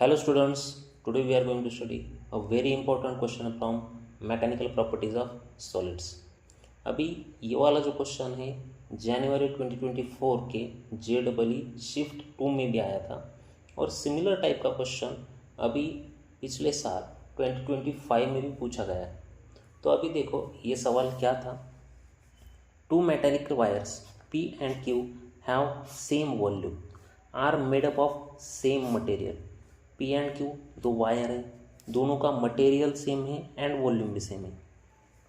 Hello students, today we are going to study a very important question from mechanical properties of solids. अभी ये वाला जो question है जनवरी 2024 के JEE शिफ्ट 2 में भी आया था और सिमिलर टाइप का क्वेश्चन अभी पिछले साल 2025 में भी पूछा गया है। तो अभी देखो ये सवाल क्या था। Two metallic wires P and Q have same volume, are made up of same material. P and Q दो वायर हैं, दोनों का मटेरियल सेम है एंड वॉल्यूम भी सेम है।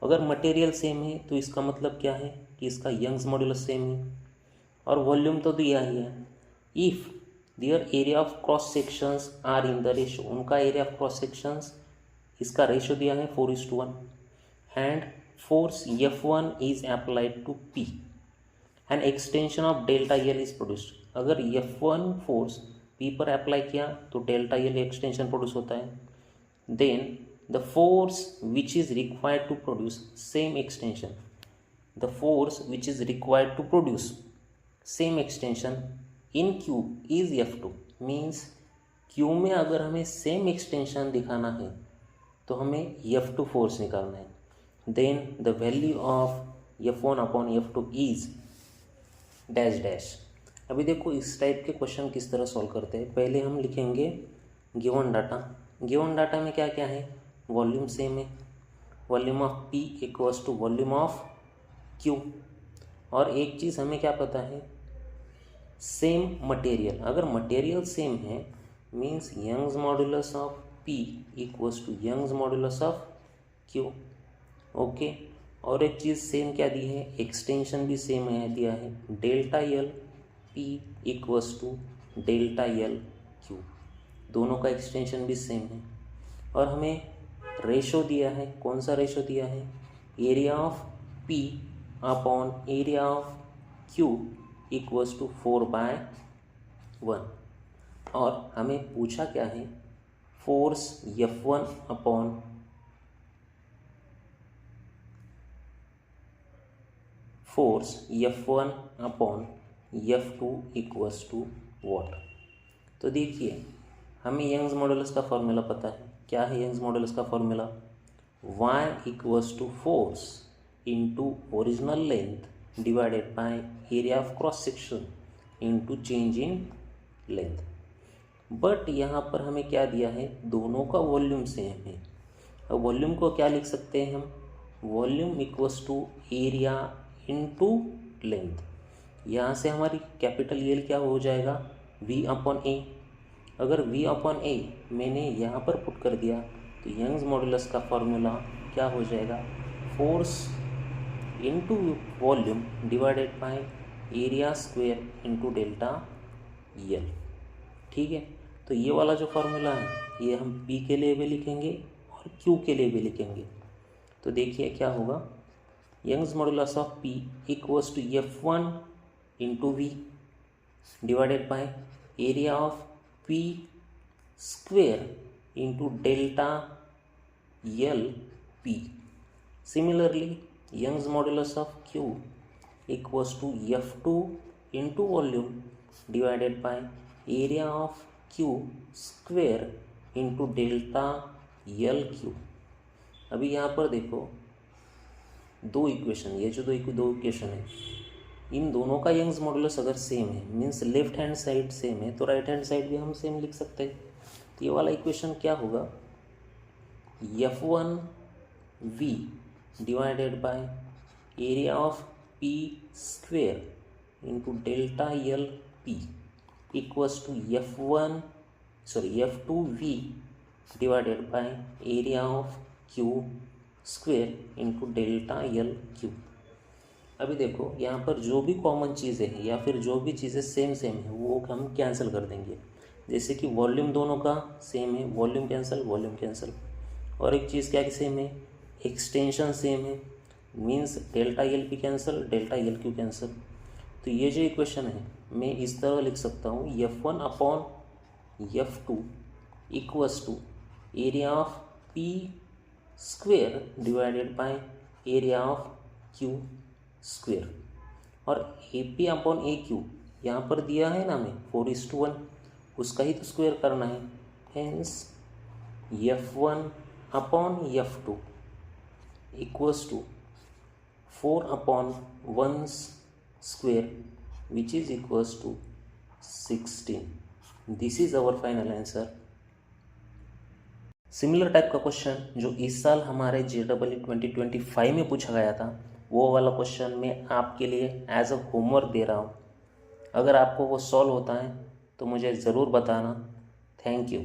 अगर मटेरियल सेम है तो इसका मतलब क्या है कि इसका यंग्स मॉड्यूलस सेम है और वॉल्यूम तो दिया ही है। If their area of cross sections are in the ratio, उनका एरिया ऑफ क्रॉस सेक्शंस इसका रेशो दिया है 4:1 and force F1 is applied to P, an extension of delta L is produced. अगर F1 फोर्स P पर apply किया तो delta L extension produce होता है। Then the force which is required to produce same extension, the force which is required to produce same extension in Q is F2, means Q में अगर हमें same extension दिखाना है तो हमें F2 force निकालना है। then the value of F1 upon F2 is dash dash. अभी देखो इस टाइप के क्वेश्चन किस तरह सॉल्व करते हैं। पहले हम लिखेंगे गिवन डाटा। गिवन डाटा में क्या क्या है, वॉल्यूम सेम है, volume of P equals to volume of Q, और एक चीज़ हमें क्या पता है, सेम मटेरियल। अगर मटेरियल सेम है means Young's modulus of P equals to Young's modulus of Q। Okay और एक चीज़ सेम क्या दी है, एक्सटेंशन भी सेम है दिया है, delta L P equals to delta L Q, दोनों का एक्सटेंशन भी सेम है। और हमें रेशो दिया है, कौन सा रेशो दिया है, area of P upon area of Q equals to 4/1, और हमें पूछा क्या है, force F1 upon force F1 upon F2 equals to what. तो देखिए हमें यंग्स मॉड्यूलस का फॉर्मूला पता है। क्या है यंग्स मॉड्यूलस का formula, y equals to force into original length divided by area of cross section into change in length. But यहाँ पर हमें क्या दिया है, दोनों का वॉल्यूम सेम है। अब वॉल्यूम को क्या लिख सकते हैं हम, volume equals to area into length. यहाँ से हमारी कैपिटल L क्या हो जाएगा, V अपॉन A। अगर V अपॉन A मैंने यहाँ पर पुट कर दिया तो यंग्स मॉड्यूलस का फॉर्मूला क्या हो जाएगा, force into volume divided by area square into delta L। ठीक है, तो ये वाला जो फॉर्मूला है ये हम P के लिए भी लिखेंगे और Q के लिए भी लिखेंगे। तो देखिए क्या होगा, Young's modulus of P equals to F1 into V divided by area of P square into delta L P। Similarly Young's modulus of Q equals to F2 into volume divided by area of Q square into delta L Q। अभी यहाँ पर देखो दो equation, ये जो दो equation है इन दोनों का यंग्स मॉड्यूलस अगर सेम है means left hand side same है तो राइट हैंड साइड भी हम सेम लिख सकते हैं। तो ये वाला इक्वेशन क्या होगा, F1 V divided by area of P square into delta L P equals to F2 V divided by area of Q square into delta L Q। अभी देखो यहाँ पर जो भी कॉमन चीज़ें हैं या फिर जो भी चीज़ें सेम है वो हम कैंसिल कर देंगे। जैसे कि वॉल्यूम दोनों का सेम है, वॉल्यूम कैंसिल, और एक चीज़ क्या सेम है, एक्सटेंशन सेम है, means delta L P cancel, delta L Q cancel. तो ये जो इक्वेशन है मैं इस तरह लिख सकता हूँ, F1 upon F2 equals to area of P square divided by area of Q square, और AP अपॉन AQ यहाँ पर दिया है ना हमें 4:1, उसका ही तो स्क्वायर करना है। Hence F1 upon F2 equals to 4 upon 1 square, which is equals to 16. This is our final answer. Similar type का क्वेश्चन जो इस साल हमारे JEE 2025 में पूछा गया था, वो वाला क्वेश्चन मैं आपके लिए एज अ होमवर्क दे रहा हूँ. अगर आपको वो सॉल्व होता है तो मुझे ज़रूर बताना. Thank you.